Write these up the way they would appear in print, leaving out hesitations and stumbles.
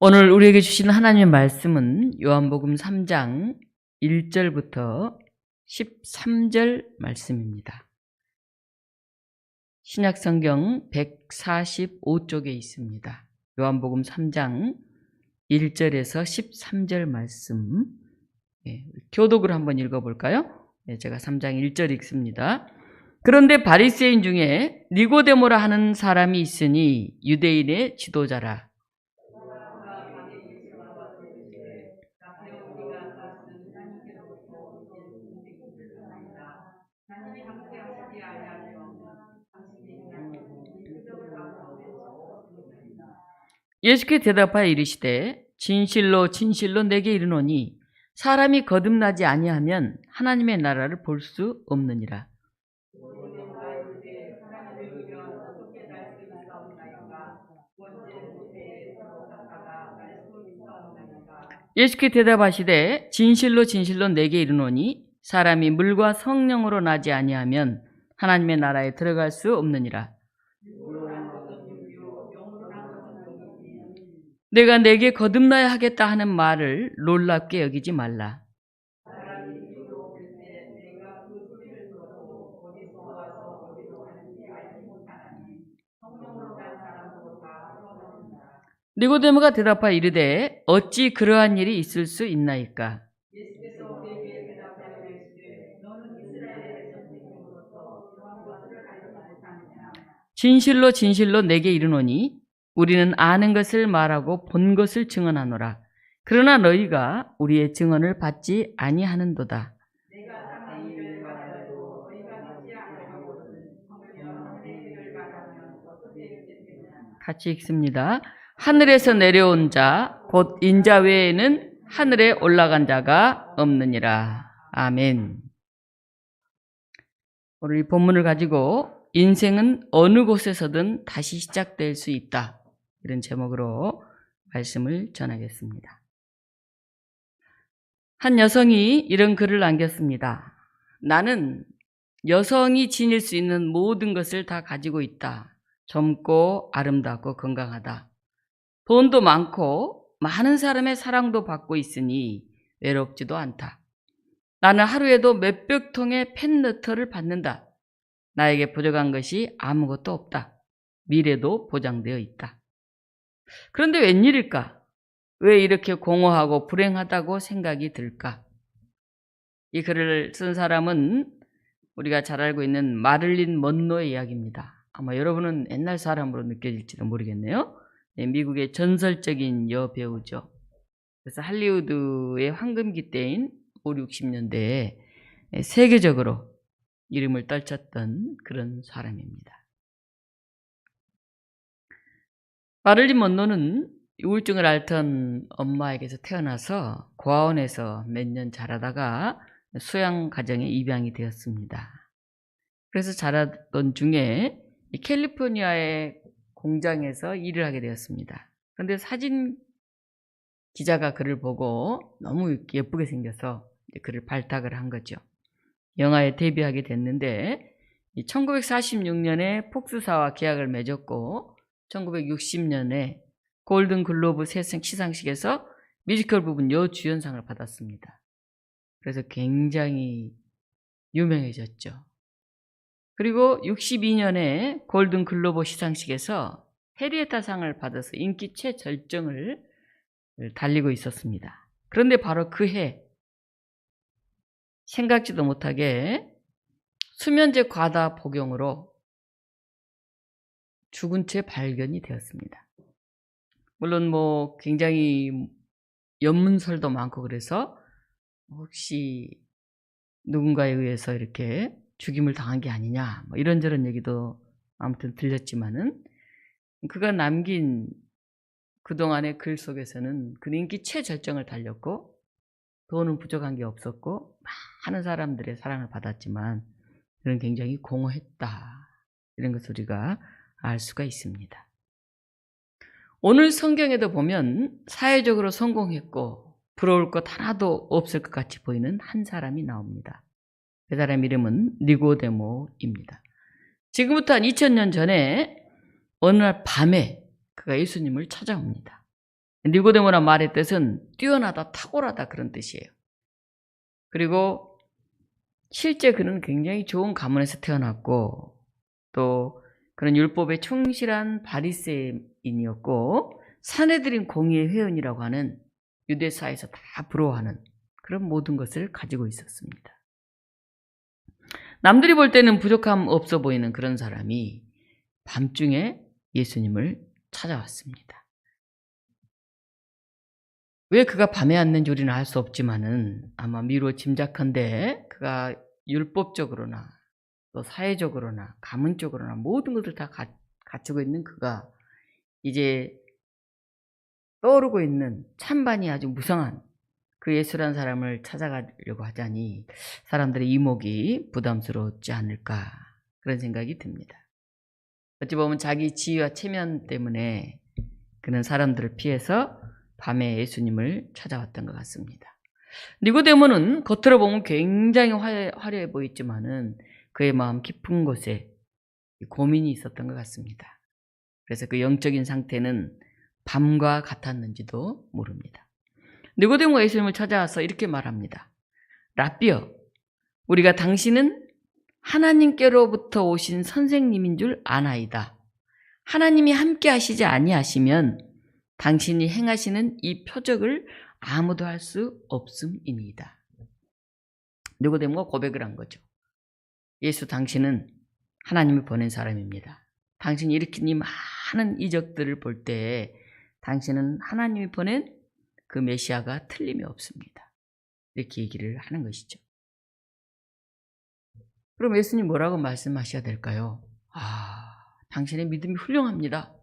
오늘 우리에게 주시는 하나님의 말씀은 요한복음 3장 1절부터 13절 말씀입니다. 신약성경 145쪽에 있습니다. 요한복음 3장 1절에서 13절 말씀, 교독을 한번 읽어볼까요? 제가 3장 1절 읽습니다. 그런데 바리새인 중에 니고데모라 하는 사람이 있으니 유대인의 지도자라. 예수께 대답하여 이르시되 진실로 진실로 내게 이르노니 사람이 거듭나지 아니하면 하나님의 나라를 볼 수 없느니라. 예수께 대답하시되 진실로 진실로 내게 이르노니 사람이 물과 성령으로 나지 아니하면 하나님의 나라에 들어갈 수 없느니라. 내가 내게 거듭나야 하겠다 하는 말을 놀랍게 여기지 말라. 니고데모가 대답하여 이르되 어찌 그러한 일이 있을 수 있나이까? 진실로 진실로 내게 이르노니 우리는 아는 것을 말하고 본 것을 증언하노라. 그러나 너희가 우리의 증언을 받지 아니하는도다. 같이 읽습니다. 하늘에서 내려온 자, 곧 인자 외에는 하늘에 올라간 자가 없느니라. 아멘. 오늘 이 본문을 가지고 인생은 어느 곳에서든 다시 시작될 수 있다. 이런 제목으로 말씀을 전하겠습니다. 한 여성이 이런 글을 남겼습니다. 나는 여성이 지닐 수 있는 모든 것을 다 가지고 있다. 젊고 아름답고 건강하다. 돈도 많고 많은 사람의 사랑도 받고 있으니 외롭지도 않다. 나는 하루에도 몇백 통의 펜너터를 받는다. 나에게 부족한 것이 아무것도 없다. 미래도 보장되어 있다. 그런데 웬일일까? 왜 이렇게 공허하고 불행하다고 생각이 들까? 이 글을 쓴 사람은 우리가 잘 알고 있는 마릴린 먼로의 이야기입니다. 아마 여러분은 옛날 사람으로 느껴질지도 모르겠네요. 미국의 전설적인 여배우죠. 그래서 할리우드의 황금기 때인 5, 60년대에 세계적으로 이름을 떨쳤던 그런 사람입니다. 마릴린 먼로는 우울증을 앓던 엄마에게서 태어나서 고아원에서 몇 년 자라다가 수양 가정에 입양이 되었습니다. 그래서 자라던 중에 캘리포니아의 공장에서 일을 하게 되었습니다. 그런데 사진 기자가 그를 보고 너무 예쁘게 생겨서 그를 발탁을 한 거죠. 영화에 데뷔하게 됐는데 1946년에 폭스사와 계약을 맺었고 1960년에 골든 글로브 시상식에서 뮤지컬 부분 여주연상을 받았습니다. 그래서 굉장히 유명해졌죠. 그리고 62년에 골든 글로브 시상식에서 해리에타상을 받아서 인기 최절정을 달리고 있었습니다. 그런데 바로 그 해 생각지도 못하게 수면제 과다 복용으로 죽은 채 발견이 되었습니다. 물론 굉장히 연문설도 많고 그래서 혹시 누군가에 의해서 이렇게 죽임을 당한 게 아니냐 이런저런 얘기도 아무튼 들렸지만은 그가 남긴 그동안의 글 속에서는 그 인기 최절정을 달렸고 돈은 부족한 게 없었고 많은 사람들의 사랑을 받았지만 그는 굉장히 공허했다. 이런 것을 우리가 알 수가 있습니다. 오늘 성경에도 보면 사회적으로 성공했고 부러울 것 하나도 없을 것 같이 보이는 한 사람이 나옵니다. 그 사람 이름은 니고데모입니다. 지금부터 한 2000년 전에 어느 날 밤에 그가 예수님을 찾아옵니다. 니고데모란 말의 뜻은 뛰어나다, 탁월하다 그런 뜻이에요. 그리고 실제 그는 굉장히 좋은 가문에서 태어났고 또 그는 율법에 충실한 바리새인이었고 사내들인 공의의 회원이라고 하는 유대사에서 다 부러워하는 그런 모든 것을 가지고 있었습니다. 남들이 볼 때는 부족함 없어 보이는 그런 사람이 밤중에 예수님을 찾아왔습니다. 왜 그가 밤에 왔는지 우리는 알 수 없지만은 아마 미루어 짐작한데 그가 율법적으로나 또 사회적으로나 가문적으로나 모든 것을 다 갖추고 있는 그가 이제 떠오르고 있는 찬반이 아주 무성한 그 예수라는 사람을 찾아가려고 하자니 사람들의 이목이 부담스럽지 않을까 그런 생각이 듭니다. 어찌 보면 자기 지위와 체면 때문에 그는 사람들을 피해서 밤에 예수님을 찾아왔던 것 같습니다. 니고데모는 겉으로 보면 굉장히 화려해 보였지만은 그의 마음 깊은 곳에 고민이 있었던 것 같습니다. 그래서 그 영적인 상태는 밤과 같았는지도 모릅니다. 니고데모가 예수님을 찾아와서 이렇게 말합니다. 라삐여, 우리가 당신은 하나님께로부터 오신 선생님인 줄 아나이다. 하나님이 함께 하시지 아니하시면 당신이 행하시는 이 표적을 아무도 할 수 없음이니이다. 니고데모가 고백을 한 거죠. 예수 당신은 하나님이 보낸 사람입니다. 당신이 일으킨 이 많은 이적들을 볼 때 당신은 하나님이 보낸 그 메시아가 틀림이 없습니다. 이렇게 얘기를 하는 것이죠. 그럼 예수님 뭐라고 말씀하셔야 될까요? 당신의 믿음이 훌륭합니다.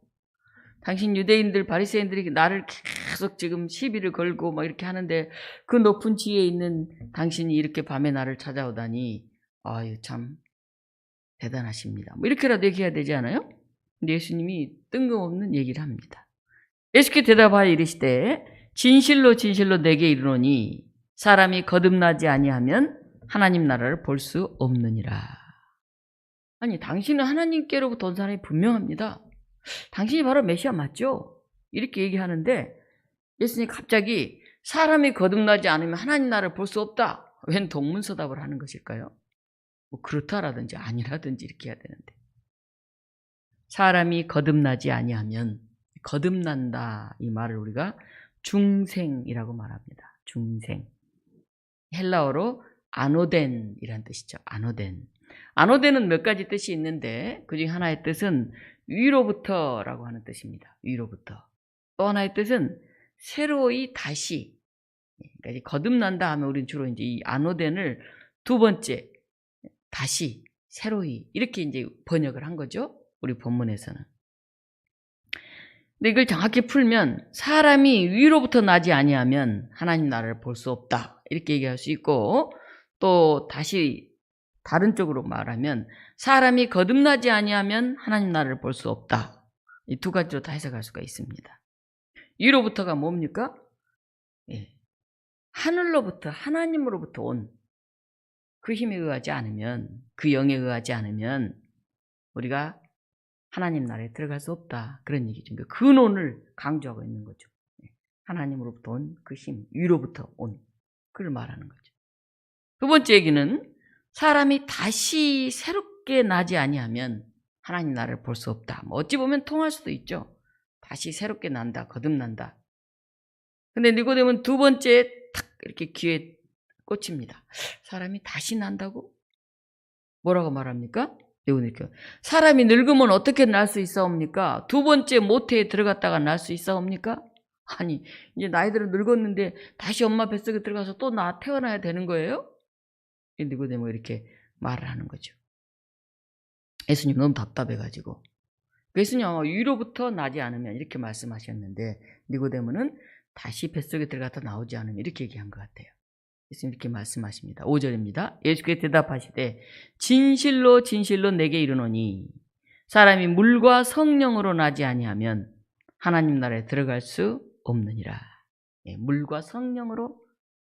당신 유대인들, 바리새인들이 나를 계속 지금 시비를 걸고 막 이렇게 하는데 그 높은 지위에 있는 당신이 이렇게 밤에 나를 찾아오다니 참 대단하십니다. 뭐 이렇게라도 얘기해야 되지 않아요? 근데 예수님이 뜬금없는 얘기를 합니다. 예수께 대답하여 이르시되 진실로 진실로 내게 이르노니 사람이 거듭나지 아니하면 하나님 나라를 볼 수 없느니라. 아니 당신은 하나님께로부터 온 사람이 분명합니다. 당신이 바로 메시아 맞죠? 이렇게 얘기하는데 예수님이 갑자기 사람이 거듭나지 않으면 하나님 나라를 볼 수 없다. 웬 동문서답을 하는 것일까요? 뭐 그렇다라든지 아니라든지 이렇게 해야 되는데 사람이 거듭나지 아니하면 거듭난다 이 말을 우리가 중생이라고 말합니다. 중생. 헬라어로 아노덴이란 뜻이죠. 아노덴. 아노덴은 몇 가지 뜻이 있는데 그중에 하나의 뜻은 위로부터라고 하는 뜻입니다. 위로부터. 또 하나의 뜻은 새로이 다시. 그러니까 거듭난다 하면 우리는 주로 이제 이 아노덴을 두 번째 다시 새로이 이렇게 이제 번역을 한 거죠. 우리 본문에서는. 근데 이걸 정확히 풀면 사람이 위로부터 나지 아니하면 하나님 나라를 볼 수 없다. 이렇게 얘기할 수 있고 또 다시 다른 쪽으로 말하면 사람이 거듭나지 아니하면 하나님 나라를 볼 수 없다. 이 두 가지로 다 해석할 수가 있습니다. 위로부터가 뭡니까? 하늘로부터 하나님으로부터 온 그 힘에 의하지 않으면 그 영에 의하지 않으면 우리가 하나님 나라에 들어갈 수 없다. 그런 얘기죠. 그 근원을 강조하고 있는 거죠. 하나님으로부터 온 그 힘, 위로부터 온 그걸 말하는 거죠. 두 번째 얘기는 사람이 다시 새롭게 나지 아니하면 하나님 나라를 볼 수 없다. 뭐 어찌 보면 통할 수도 있죠. 다시 새롭게 난다, 거듭난다. 근데 니고데모는 두 번째 탁 이렇게 귀에 꽂힙니다. 사람이 다시 난다고? 뭐라고 말합니까? 사람이 늙으면 어떻게 날 수 있사옵니까? 두 번째 모태에 들어갔다가 날 수 있사옵니까? 아니 이제 나이들은 늙었는데 다시 엄마 뱃속에 들어가서 또 태어나야 되는 거예요? 니고데모 이렇게 말을 하는 거죠. 예수님 너무 답답해가지고 예수님 위로부터 나지 않으면 이렇게 말씀하셨는데 니고데모는 다시 뱃속에 들어갔다 나오지 않으면 이렇게 얘기한 것 같아요. 예수님 이렇게 말씀하십니다. 5절입니다. 예수께 대답하시되 진실로 진실로 내게 이르노니 사람이 물과 성령으로 나지 아니하면 하나님 나라에 들어갈 수 없느니라. 물과 성령으로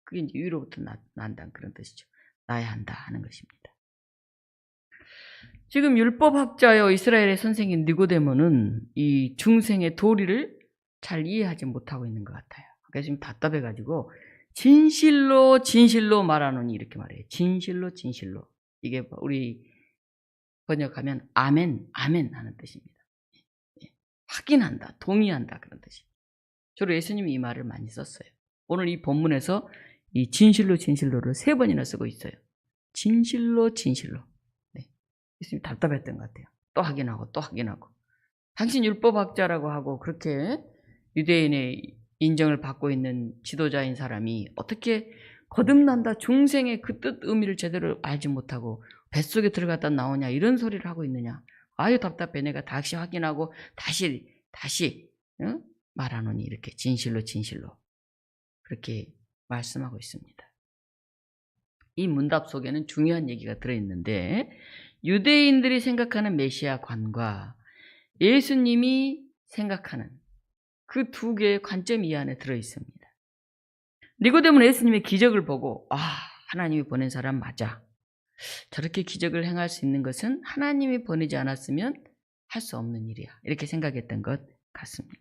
그게 이제 위로부터 난다는 그런 뜻이죠. 나야 한다 하는 것입니다. 지금 율법학자여 이스라엘의 선생인 니고데모는 이 중생의 도리를 잘 이해하지 못하고 있는 것 같아요. 그래서 지금 답답해가지고 진실로 진실로 말하노니 이렇게 말해요. 진실로 진실로. 이게 우리 번역하면 아멘 아멘 하는 뜻입니다. 확인한다, 동의한다 그런 뜻이. 주로 예수님이 이 말을 많이 썼어요. 오늘 이 본문에서 이 진실로 진실로를 3번이나 쓰고 있어요. 진실로 진실로. 네. 예수님이 답답했던 것 같아요. 또 확인하고 또 확인하고. 당신 율법학자라고 하고 그렇게 유대인의 인정을 받고 있는 지도자인 사람이 어떻게 거듭난다 중생의 그 뜻 의미를 제대로 알지 못하고 뱃속에 들어갔다 나오냐 이런 소리를 하고 있느냐. 아유 답답해. 내가 다시 확인하고 다시 응? 말하노니 이렇게 진실로 진실로 그렇게 말씀하고 있습니다. 이 문답 속에는 중요한 얘기가 들어있는데 유대인들이 생각하는 메시아관과 예수님이 생각하는 그 2개의 관점이 이 안에 들어있습니다. 니고데모는 예수님의 기적을 보고 하나님이 보낸 사람 맞아. 저렇게 기적을 행할 수 있는 것은 하나님이 보내지 않았으면 할 수 없는 일이야. 이렇게 생각했던 것 같습니다.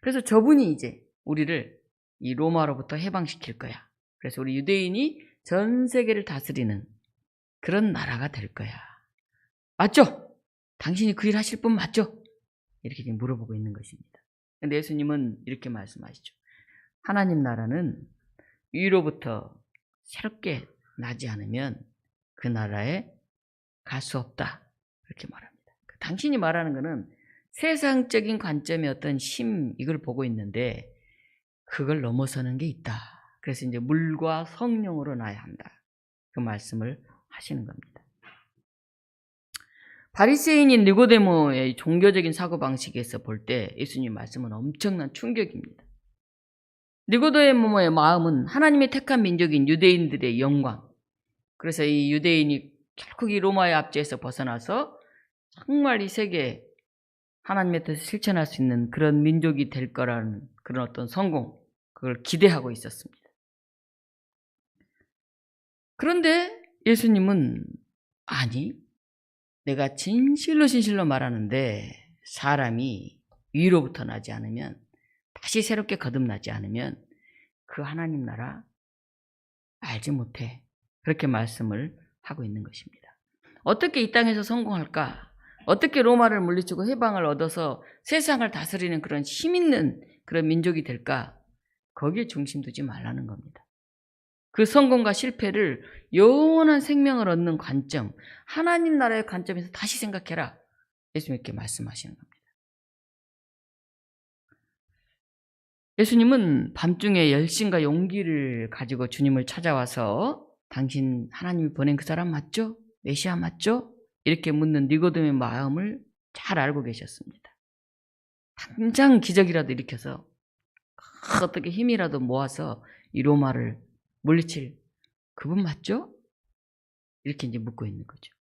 그래서 저분이 이제 우리를 이 로마로부터 해방시킬 거야. 그래서 우리 유대인이 전 세계를 다스리는 그런 나라가 될 거야. 맞죠? 당신이 그 일 하실 분 맞죠? 이렇게 지금 물어보고 있는 것입니다. 근데 예수님은 이렇게 말씀하시죠. 하나님 나라는 위로부터 새롭게 나지 않으면 그 나라에 갈 수 없다. 이렇게 말합니다. 당신이 말하는 것은 세상적인 관점의 어떤 이걸 보고 있는데 그걸 넘어서는 게 있다. 그래서 이제 물과 성령으로 나야 한다. 그 말씀을 하시는 겁니다. 바리새인인 니고데모의 종교적인 사고방식에서 볼 때 예수님 말씀은 엄청난 충격입니다. 니고데모의 마음은 하나님의 택한 민족인 유대인들의 영광. 그래서 이 유대인이 결국 이 로마의 압제에서 벗어나서 정말 이 세계에 하나님의 뜻을 실천할 수 있는 그런 민족이 될 거라는 그런 어떤 성공, 그걸 기대하고 있었습니다. 그런데 예수님은 아니, 내가 진실로 진실로 말하는데 사람이 위로부터 나지 않으면 다시 새롭게 거듭나지 않으면 그 하나님 나라 알지 못해. 그렇게 말씀을 하고 있는 것입니다. 어떻게 이 땅에서 성공할까? 어떻게 로마를 물리치고 해방을 얻어서 세상을 다스리는 그런 힘 있는 그런 민족이 될까? 거기에 중심 두지 말라는 겁니다. 그 성공과 실패를 영원한 생명을 얻는 관점, 하나님 나라의 관점에서 다시 생각해라. 예수님 이렇게 말씀하시는 겁니다. 예수님은 밤중에 열심과 용기를 가지고 주님을 찾아와서 당신 하나님이 보낸 그 사람 맞죠? 메시아 맞죠? 이렇게 묻는 니고데모의 마음을 잘 알고 계셨습니다. 당장 기적이라도 일으켜서 어떻게 힘이라도 모아서 이 로마를 물리칠 그분 맞죠? 이렇게 이제 묻고 있는 거죠.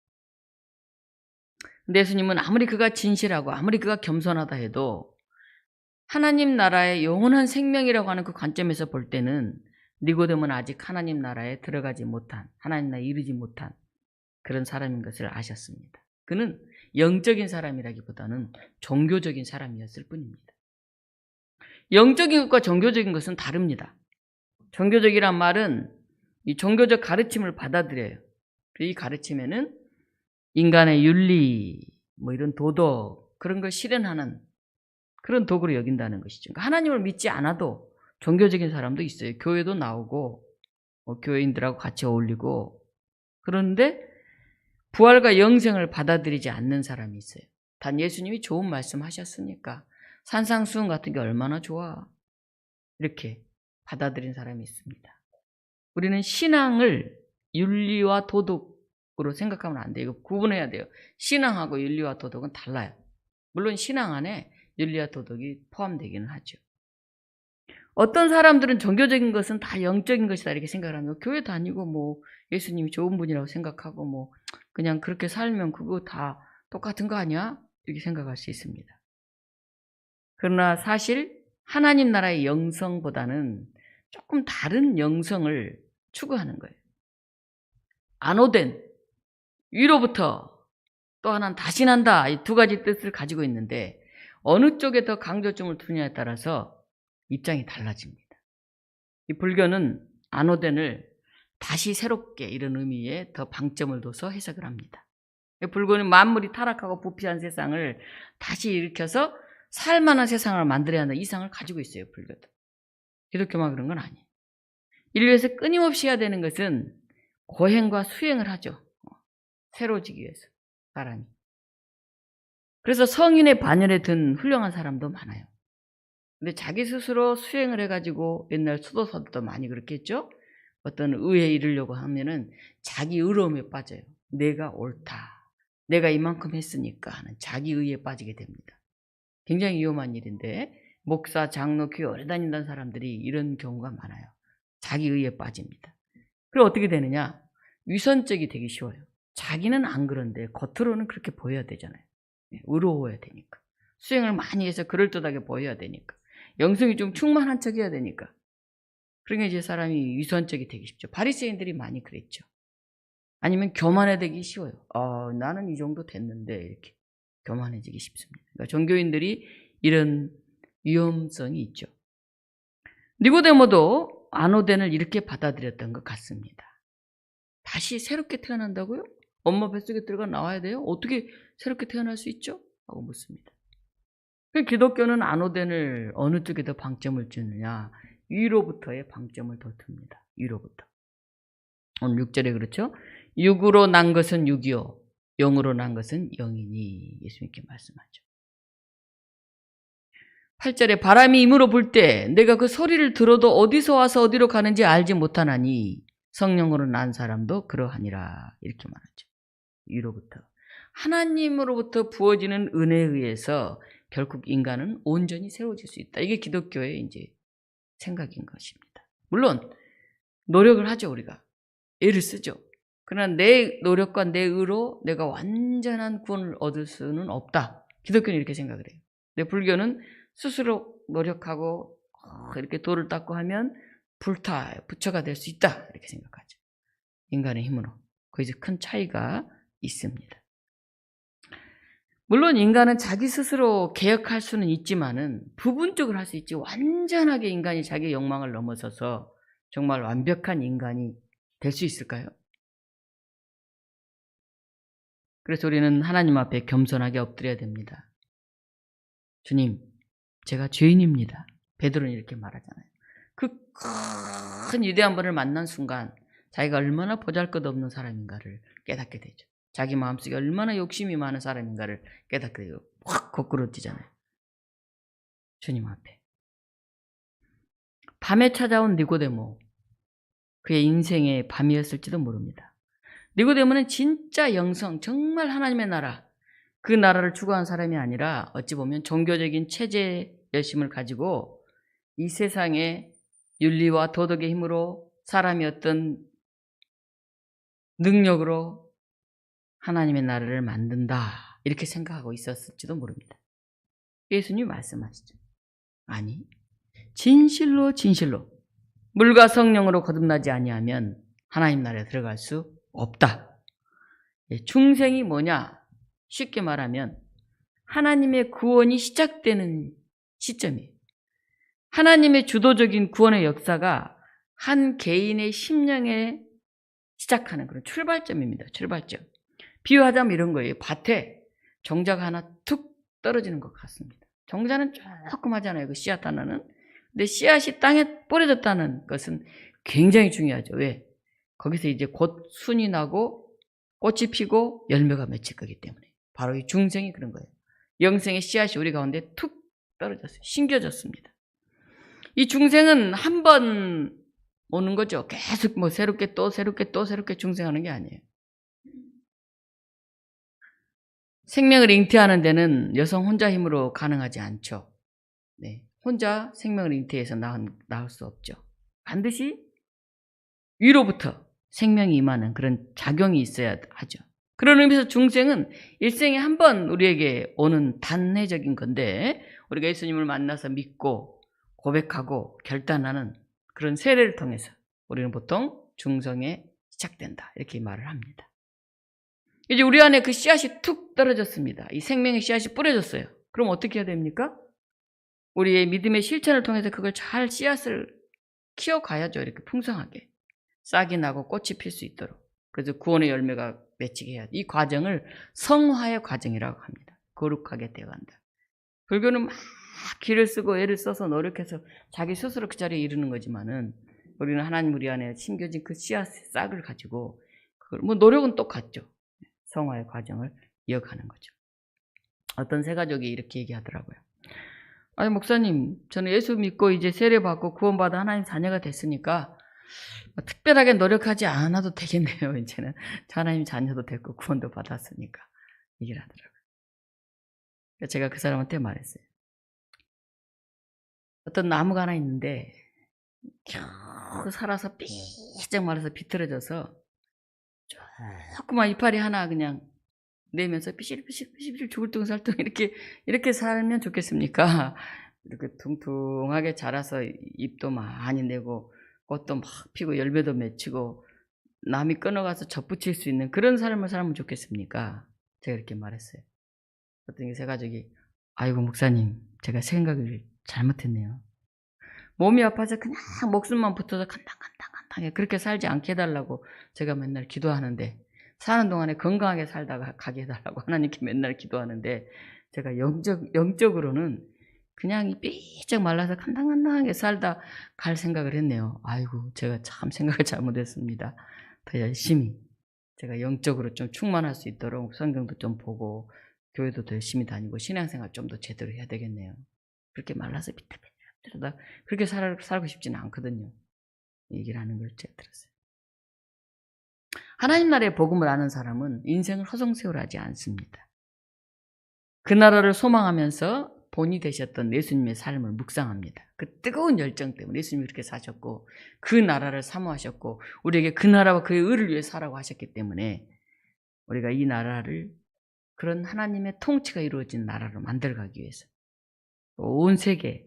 근데 예수님은 아무리 그가 진실하고 아무리 그가 겸손하다 해도 하나님 나라의 영원한 생명이라고 하는 그 관점에서 볼 때는 니고데모는 아직 하나님 나라에 들어가지 못한, 하나님 나라에 이르지 못한 그런 사람인 것을 아셨습니다. 그는 영적인 사람이라기보다는 종교적인 사람이었을 뿐입니다. 영적인 것과 종교적인 것은 다릅니다. 종교적이란 말은 이 종교적 가르침을 받아들여요. 이 가르침에는 인간의 윤리, 이런 도덕, 그런 걸 실현하는 그런 도구로 여긴다는 것이죠. 그러니까 하나님을 믿지 않아도 종교적인 사람도 있어요. 교회도 나오고, 교회인들하고 같이 어울리고, 그런데 부활과 영생을 받아들이지 않는 사람이 있어요. 단 예수님이 좋은 말씀 하셨으니까 산상수훈 같은 게 얼마나 좋아. 이렇게 받아들인 사람이 있습니다. 우리는 신앙을 윤리와 도덕으로 생각하면 안 돼요. 이거 구분해야 돼요. 신앙하고 윤리와 도덕은 달라요. 물론 신앙 안에 윤리와 도덕이 포함되기는 하죠. 어떤 사람들은 종교적인 것은 다 영적인 것이다 이렇게 생각을 하는 거예요. 교회 다니고 예수님이 좋은 분이라고 생각하고 그냥 그렇게 살면 그거 다 똑같은 거 아니야? 이렇게 생각할 수 있습니다. 그러나 사실 하나님 나라의 영성보다는 조금 다른 영성을 추구하는 거예요. 안오된 위로부터 또 하나는 다시 난다. 이 2가지 뜻을 가지고 있는데 어느 쪽에 더 강조점을 두느냐에 따라서 입장이 달라집니다. 이 불교는 안오된을 다시 새롭게 이런 의미에 더 방점을 둬서 해석을 합니다. 불교는 만물이 타락하고 부패한 세상을 다시 일으켜서 살만한 세상을 만들어야 하는 이상을 가지고 있어요, 불교도. 기독교만 그런 건 아니에요. 인류에서 끊임없이 해야 되는 것은 고행과 수행을 하죠. 새로워지기 위해서, 사람이. 그래서 성인의 반열에 든 훌륭한 사람도 많아요. 근데 자기 스스로 수행을 해가지고 옛날 수도사들도 많이 그렇게 했죠. 어떤 의에 이르려고 하면은 자기 의로움에 빠져요. 내가 옳다. 내가 이만큼 했으니까 하는 자기 의에 빠지게 됩니다. 굉장히 위험한 일인데 목사, 장로, 교회 오래 다닌다는 사람들이 이런 경우가 많아요. 자기 의에 빠집니다. 그럼 어떻게 되느냐? 위선적이 되기 쉬워요. 자기는 안 그런데 겉으로는 그렇게 보여야 되잖아요. 의로워야 되니까. 수행을 많이 해서 그럴듯하게 보여야 되니까. 영성이 좀 충만한 척 해야 되니까. 그러니까 이제 사람이 위선적이 되기 쉽죠. 바리새인들이 많이 그랬죠. 아니면 교만해지기 쉬워요. 나는 이 정도 됐는데 이렇게 교만해지기 쉽습니다. 그러니까 종교인들이 이런 위험성이 있죠. 니고데모도 안오된을 이렇게 받아들였던 것 같습니다. 다시 새롭게 태어난다고요? 엄마 뱃속에 들어가 나와야 돼요? 어떻게 새롭게 태어날 수 있죠? 하고 묻습니다. 기독교는 안오된을 어느 쪽에 더 방점을 주느냐? 위로부터의 방점을 더 둡니다. 위로부터. 오늘 6절에 그렇죠? 육으로 난 것은 육이요 영으로 난 것은 영이니 예수님께 말씀하죠. 8절에 바람이 임으로 불 때 내가 그 소리를 들어도 어디서 와서 어디로 가는지 알지 못하나니 성령으로 난 사람도 그러하니라 이렇게 말하죠. 위로부터. 하나님으로부터 부어지는 은혜에 의해서 결국 인간은 온전히 세워질 수 있다. 이게 기독교의 이제 생각인 것입니다. 물론 노력을 하죠, 우리가. 애를 쓰죠. 그러나 내 노력과 내 의로 내가 완전한 구원을 얻을 수는 없다. 기독교는 이렇게 생각을 해요. 근데 불교는 스스로 노력하고 이렇게 돌을 닦고 하면 부처가 될 수 있다. 이렇게 생각하죠. 인간의 힘으로. 거기서 큰 차이가 있습니다. 물론 인간은 자기 스스로 개혁할 수는 있지만은 부분적으로 할 수 있지 완전하게 인간이 자기 욕망을 넘어서서 정말 완벽한 인간이 될 수 있을까요? 그래서 우리는 하나님 앞에 겸손하게 엎드려야 됩니다. 주님, 제가 죄인입니다. 베드로는 이렇게 말하잖아요. 그 큰 위대한 분을 만난 순간 자기가 얼마나 보잘것없는 사람인가를 깨닫게 되죠. 자기 마음속에 얼마나 욕심이 많은 사람인가를 깨닫게 되고 확 거꾸로지잖아요. 주님 앞에. 밤에 찾아온 니고데모. 그의 인생의 밤이었을지도 모릅니다. 니고데모는 진짜 영성, 정말 하나님의 나라, 그 나라를 추구한 사람이 아니라 어찌 보면 종교적인 체제 열심을 가지고 이 세상의 윤리와 도덕의 힘으로 사람이 어떤 능력으로 하나님의 나라를 만든다 이렇게 생각하고 있었을지도 모릅니다. 예수님이 말씀하시죠. 아니, 진실로 물과 성령으로 거듭나지 아니하면 하나님 나라에 들어갈 수 없다. 중생이 뭐냐? 쉽게 말하면 하나님의 구원이 시작되는 시점이에요. 하나님의 주도적인 구원의 역사가 한 개인의 심령에 시작하는 그런 출발점입니다. 출발점. 비유하자면 이런 거예요. 밭에 종자가 하나 툭 떨어지는 것 같습니다. 종자는 조금 하잖아요. 그 씨앗 하나는. 근데 씨앗이 땅에 뿌려졌다는 것은 굉장히 중요하죠. 왜? 거기서 이제 곧 순이 나고 꽃이 피고 열매가 맺힐 거기 때문에. 바로 이 중생이 그런 거예요. 영생의 씨앗이 우리 가운데 툭 떨어졌어요. 심겨졌습니다. 이 중생은 한 번 오는 거죠. 계속 뭐 새롭게 중생하는 게 아니에요. 생명을 잉태하는 데는 여성 혼자 힘으로 가능하지 않죠. 네, 혼자 생명을 잉태해서 낳을 수 없죠. 반드시 위로부터 생명이 임하는 그런 작용이 있어야 하죠. 그런 의미에서 중생은 일생에 한 번 우리에게 오는 단회적인 건데 우리가 예수님을 만나서 믿고 고백하고 결단하는 그런 세례를 통해서 우리는 보통 중생에 시작된다 이렇게 말을 합니다. 이제 우리 안에 그 씨앗이 툭 떨어졌습니다. 이 생명의 씨앗이 뿌려졌어요. 그럼 어떻게 해야 됩니까? 우리의 믿음의 실천을 통해서 그걸 잘 씨앗을 키워가야죠. 이렇게 풍성하게. 싹이 나고 꽃이 필 수 있도록. 그래서 구원의 열매가 맺히게 해야 돼. 이 과정을 성화의 과정이라고 합니다. 거룩하게 되어간다. 불교는 막 기를 쓰고 애를 써서 노력해서 자기 스스로 그 자리에 이르는 거지만은 우리는 하나님 우리 안에 심겨진 그 씨앗의 싹을 가지고 그걸 뭐 노력은 똑같죠. 성화의 과정을 이어가는 거죠. 어떤 세 가족이 이렇게 얘기하더라고요. 아니 목사님, 저는 예수 믿고 이제 세례받고 구원받아 하나님 자녀가 됐으니까 특별하게 노력하지 않아도 되겠네요. 이제는 하나님 자녀도 됐고 구원도 받았으니까 얘기를 하더라고요. 제가 그 사람한테 말했어요. 어떤 나무가 하나 있는데 겨우 살아서 삐쩍 말라서 비틀어져서 조그만 이파리 하나 그냥 내면서 삐실삐실 죽을둥살둥 이렇게 살면 좋겠습니까? 이렇게 퉁퉁하게 자라서 잎도 많이 내고 꽃도 막 피고 열매도 맺히고 남이 끊어가서 접붙일 수 있는 그런 삶을 살면 좋겠습니까? 제가 이렇게 말했어요. 어떤 세 가족이 아이고 목사님, 제가 생각을 잘못했네요. 몸이 아파서 그냥 목숨만 붙어서 간당간당간당해 그렇게 살지 않게 해달라고 제가 맨날 기도하는데, 사는 동안에 건강하게 살다가 가게 해달라고 하나님께 맨날 기도하는데, 제가 영적으로는 그냥 삐쩍 말라서 간당간당하게 살다 갈 생각을 했네요. 아이고 제가 참 생각을 잘못했습니다. 더 열심히 제가 영적으로 좀 충만할 수 있도록 성경도 좀 보고 교회도 더 열심히 다니고 신앙생활 좀 더 제대로 해야 되겠네요. 그렇게 말라서 비틀비틀하다 그렇게 살고 싶지는 않거든요. 얘기를 하는 걸 제가 들었어요. 하나님 나라의 복음을 아는 사람은 인생을 허송세월하지 않습니다. 그 나라를 소망하면서 본이 되셨던 예수님의 삶을 묵상합니다. 그 뜨거운 열정 때문에 예수님이 그렇게 사셨고 그 나라를 사모하셨고 우리에게 그 나라와 그의 의를 위해 살라고 하셨기 때문에 우리가 이 나라를 그런 하나님의 통치가 이루어진 나라로 만들어가기 위해서, 온 세계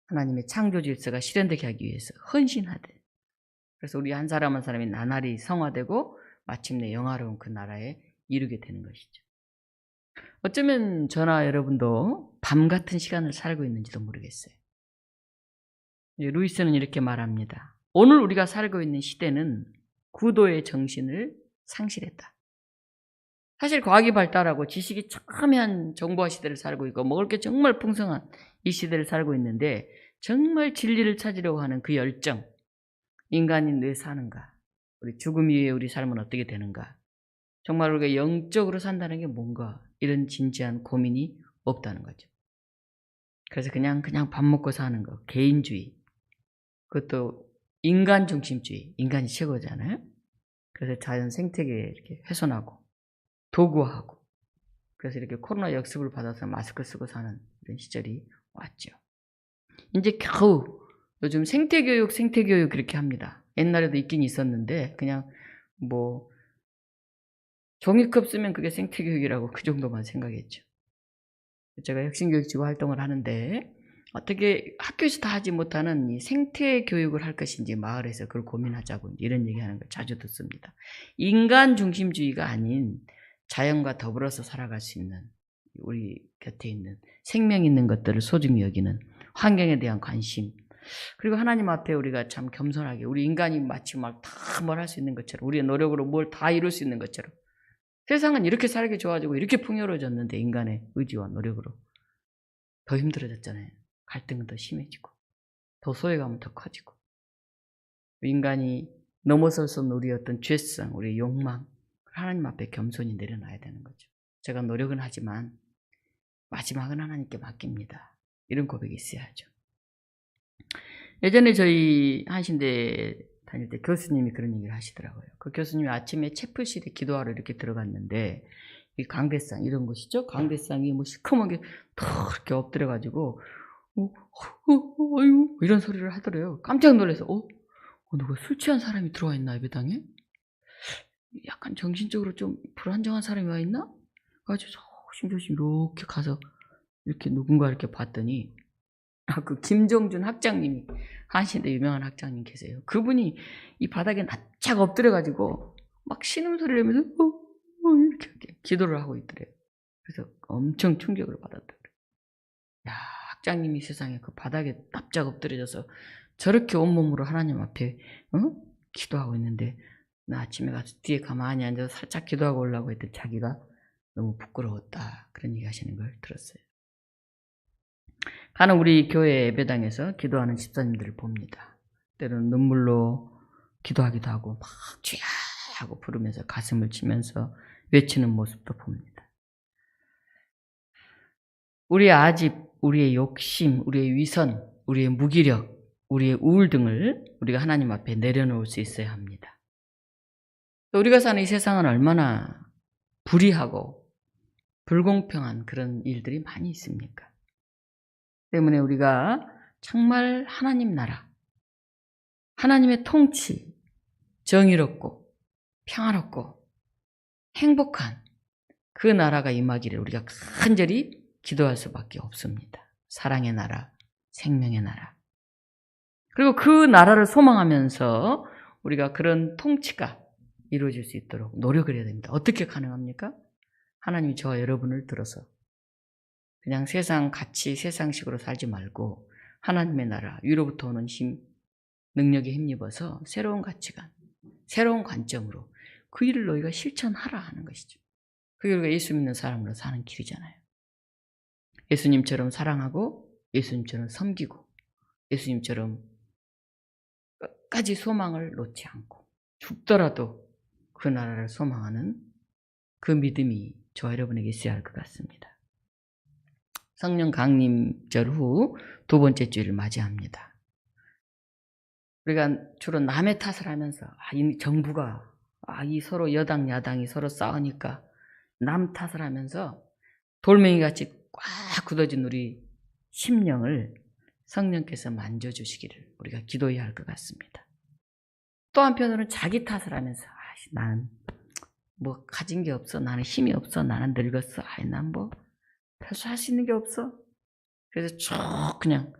하나님의 창조 질서가 실현되게 하기 위해서 헌신하되, 그래서 우리 한 사람 한 사람이 나날이 성화되고 마침내 영화로운 그 나라에 이르게 되는 것이죠. 어쩌면 저나 여러분도 밤 같은 시간을 살고 있는지도 모르겠어요. 루이스는 이렇게 말합니다. 오늘 우리가 살고 있는 시대는 구도의 정신을 상실했다. 사실 과학이 발달하고 지식이 첨예한 정보화 시대를 살고 있고 먹을 게 정말 풍성한 이 시대를 살고 있는데, 정말 진리를 찾으려고 하는 그 열정, 인간이 왜 사는가, 우리 죽음 이후에 우리 삶은 어떻게 되는가, 정말 우리가 영적으로 산다는 게 뭔가, 이런 진지한 고민이 없다는 거죠. 그래서 그냥 밥 먹고 사는 거, 개인주의, 그것도 인간 중심주의, 인간이 최고잖아요. 그래서 자연 생태계에 이렇게 훼손하고 도구화하고, 그래서 이렇게 코로나 역습을 받아서 마스크 쓰고 사는 이런 시절이 왔죠. 이제 겨우 요즘 생태교육 그렇게 합니다. 옛날에도 있긴 있었는데 그냥 뭐 종이컵 쓰면 그게 생태교육이라고 그 정도만 생각했죠. 제가 혁신교육지구 활동을 하는데 어떻게 학교에서 다 하지 못하는 이 생태교육을 할 것인지 마을에서 그걸 고민하자고 이런 얘기하는 걸 자주 듣습니다. 인간 중심주의가 아닌 자연과 더불어서 살아갈 수 있는, 우리 곁에 있는 생명 있는 것들을 소중히 여기는 환경에 대한 관심, 그리고 하나님 앞에 우리가 참 겸손하게, 우리 인간이 마치 막 다 뭘 할 수 있는 것처럼, 우리의 노력으로 뭘 다 이룰 수 있는 것처럼, 세상은 이렇게 살기 좋아지고 이렇게 풍요로워졌는데 인간의 의지와 노력으로 더 힘들어졌잖아요. 갈등은 더 심해지고 더 소외감은 더 커지고, 인간이 넘어설 수 없는 우리의 어떤 죄성, 우리의 욕망, 하나님 앞에 겸손히 내려놔야 되는 거죠. 제가 노력은 하지만 마지막은 하나님께 맡깁니다. 이런 고백이 있어야죠. 예전에 저희 한신대 다닐 때 교수님이 그런 얘기를 하시더라고요. 그 교수님이 아침에 채플실에 기도하러 이렇게 들어갔는데, 이 강대상 이런 곳이죠. 강대상이 뭐 시커멓게 더 이렇게 엎드려가지고 아유 이런 소리를 하더래요. 깜짝 놀라서 누가 술 취한 사람이 들어와 있나 예배당에? 약간 정신적으로 좀 불안정한 사람이 와 있나? 그래가지고 조심조심 이렇게 가서 이렇게 누군가 이렇게 봤더니 그 김종준 학장님이, 한신대 유명한 학장님 계세요. 그분이 이 바닥에 납작 엎드려가지고 막 신음소리를 내면서 이렇게 기도를 하고 있더래요. 그래서 엄청 충격을 받았더래요. 야, 학장님이 세상에 그 바닥에 납작 엎드려져서 저렇게 온몸으로 하나님 앞에 기도하고 있는데 나 아침에 가서 뒤에 가만히 앉아서 살짝 기도하고 오려고 했더니 자기가 너무 부끄러웠다. 그런 얘기 하시는 걸 들었어요. 가는 우리 교회 예배당에서 기도하는 집사님들을 봅니다. 때로는 눈물로 기도하기도 하고 막 주야 하고 부르면서 가슴을 치면서 외치는 모습도 봅니다. 우리의 아집, 우리의 욕심, 우리의 위선, 우리의 무기력, 우리의 우울 등을 우리가 하나님 앞에 내려놓을 수 있어야 합니다. 우리가 사는 이 세상은 얼마나 불의하고 불공평한 그런 일들이 많이 있습니까? 때문에 우리가 정말 하나님 나라, 하나님의 통치, 정의롭고 평화롭고 행복한 그 나라가 임하기를 우리가 간절히 기도할 수밖에 없습니다. 사랑의 나라, 생명의 나라. 그리고 그 나라를 소망하면서 우리가 그런 통치가 이루어질 수 있도록 노력을 해야 됩니다. 어떻게 가능합니까? 하나님이 저와 여러분을 들어서 그냥 세상 가치, 세상식으로 살지 말고 하나님의 나라, 위로부터 오는 힘, 능력에 힘입어서 새로운 가치관, 새로운 관점으로 그 일을 너희가 실천하라 하는 것이죠. 그게 우리가 예수 믿는 사람으로 사는 길이잖아요. 예수님처럼 사랑하고 예수님처럼 섬기고 예수님처럼 끝까지 소망을 놓지 않고 죽더라도 그 나라를 소망하는 그 믿음이 저와 여러분에게 있어야 할 것 같습니다. 성령 강림절 후 두 번째 주일을 맞이합니다. 우리가 주로 남의 탓을 하면서 이 정부가 이 서로 여당 야당이 서로 싸우니까 남 탓을 하면서 돌멩이같이 꽉 굳어진 우리 심령을 성령께서 만져주시기를 우리가 기도해야 할 것 같습니다. 또 한편으로는 자기 탓을 하면서 나는 뭐 가진 게 없어, 나는 힘이 없어, 나는 늙었어, 난 뭐 별수 할 수 있는 게 없어. 그래서 쭉 그냥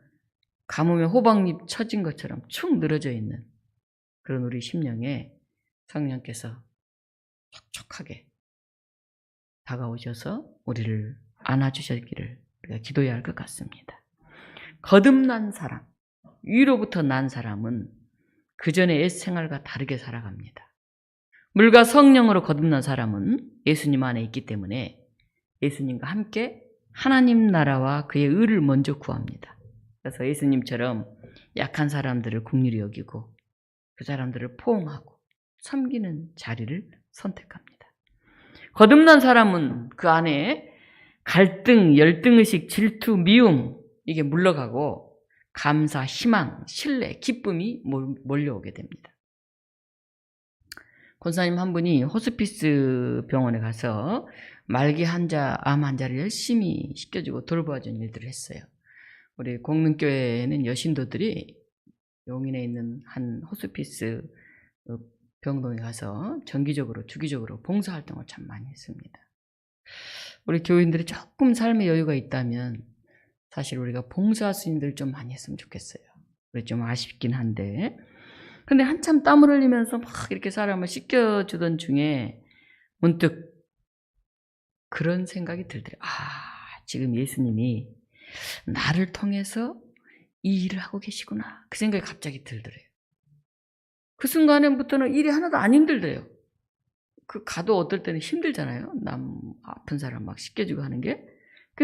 가뭄에 호박잎 처진 것처럼 축 늘어져 있는 그런 우리 심령에 성령께서 촉촉하게 다가오셔서 우리를 안아주셨기를 우리가 기도해야 할 것 같습니다. 거듭난 사람, 위로부터 난 사람은 그 전의 옛 생활과 다르게 살아갑니다. 물과 성령으로 거듭난 사람은 예수님 안에 있기 때문에 예수님과 함께 하나님 나라와 그의 의를 먼저 구합니다. 그래서 예수님처럼 약한 사람들을 긍휼히 여기고 그 사람들을 포옹하고 섬기는 자리를 선택합니다. 거듭난 사람은 그 안에 갈등, 열등의식, 질투, 미움 이게 물러가고 감사, 희망, 신뢰, 기쁨이 몰려오게 됩니다. 권사님 한 분이 호스피스 병원에 가서 말기 환자, 암 환자를 열심히 시켜주고 돌보아준 일들을 했어요. 우리 공릉교회는 여신도들이 용인에 있는 한 호스피스 병동에 가서 정기적으로 주기적으로 봉사활동을 참 많이 했습니다. 우리 교인들이 조금 삶의 여유가 있다면 사실 우리가 봉사 스님들 좀 많이 했으면 좋겠어요. 우리 좀 아쉽긴 한데 근데 한참 땀을 흘리면서 막 이렇게 사람을 씻겨주던 중에 문득 그런 생각이 들더래요. 지금 예수님이 나를 통해서 이 일을 하고 계시구나. 그 생각이 갑자기 들더래요. 그 순간부터는 일이 하나도 안 힘들더래요. 가도 어떨 때는 힘들잖아요. 남 아픈 사람 막 씻겨주고 하는 게.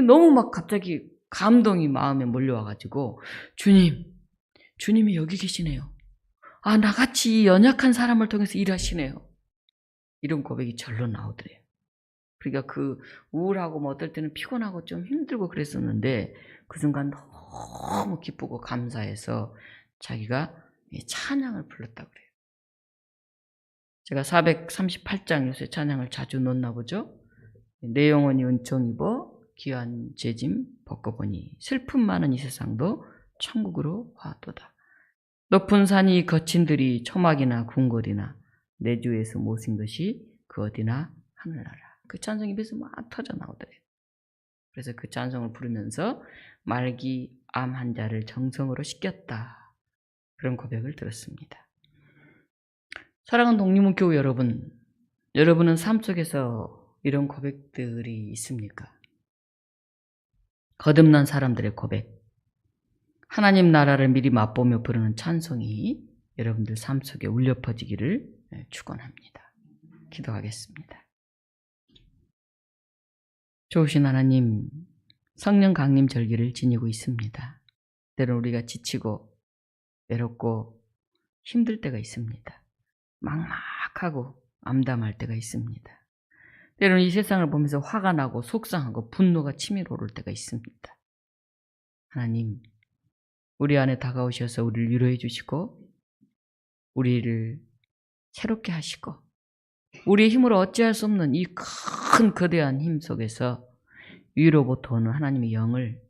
너무 막 갑자기 감동이 마음에 몰려와가지고 주님이 여기 계시네요. 나같이 연약한 사람을 통해서 일하시네요. 이런 고백이 절로 나오더래요. 그러니까 그 우울하고 뭐 어떨 때는 피곤하고 좀 힘들고 그랬었는데 그 순간 너무 기쁘고 감사해서 자기가 찬양을 불렀다고 그래요. 제가 438장 요새 찬양을 자주 넣나 보죠. 내 영혼이 은총 입어 귀한 재짐 벗고보니 슬픔 많은 이 세상도 천국으로 화도다. 높은 산이 거친 들이 초막이나 궁궐이나 내 주에서 모신 것이 그 어디나 하늘나라. 그 찬송이 입에서 막 터져 나오더래요. 그래서 그 찬송을 부르면서 말기 암 환자를 정성으로 씻겼다. 그런 고백을 들었습니다. 사랑하는 독립문교회 여러분, 여러분은 삶 속에서 이런 고백들이 있습니까? 거듭난 사람들의 고백, 하나님 나라를 미리 맛보며 부르는 찬송이 여러분들 삶 속에 울려 퍼지기를 축원합니다. 기도하겠습니다. 좋으신 하나님, 성령 강림 절기를 지니고 있습니다. 때로는 우리가 지치고 외롭고 힘들 때가 있습니다. 막막하고 암담할 때가 있습니다. 때로는 이 세상을 보면서 화가 나고 속상하고 분노가 치밀어 오를 때가 있습니다. 하나님, 우리 안에 다가오셔서 우리를 위로해 주시고 우리를 새롭게 하시고 우리의 힘으로 어찌할 수 없는 이 큰 거대한 힘 속에서 위로부터 오는 하나님의 영을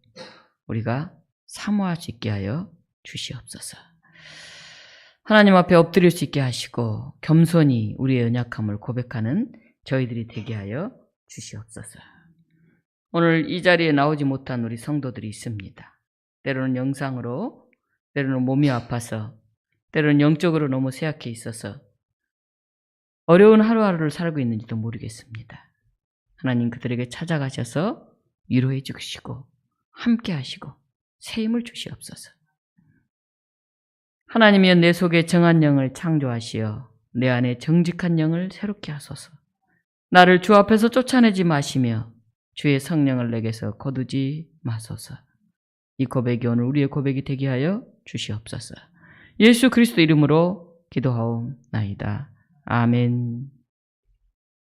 우리가 사모할 수 있게 하여 주시옵소서. 하나님 앞에 엎드릴 수 있게 하시고 겸손히 우리의 연약함을 고백하는 저희들이 되게 하여 주시옵소서. 오늘 이 자리에 나오지 못한 우리 성도들이 있습니다. 때로는 영상으로, 때로는 몸이 아파서, 때로는 영적으로 너무 쇠약해 있어서 어려운 하루하루를 살고 있는지도 모르겠습니다. 하나님 그들에게 찾아가셔서 위로해 주시고 함께 하시고 새 힘을 주시옵소서. 하나님이여 내 속에 정한 영을 창조하시어 내 안에 정직한 영을 새롭게 하소서. 나를 주 앞에서 쫓아내지 마시며 주의 성령을 내게서 거두지 마소서. 이 고백이 오늘 우리의 고백이 되게 하여 주시옵소서. 예수 그리스도 이름으로 기도하옵나이다. 아멘.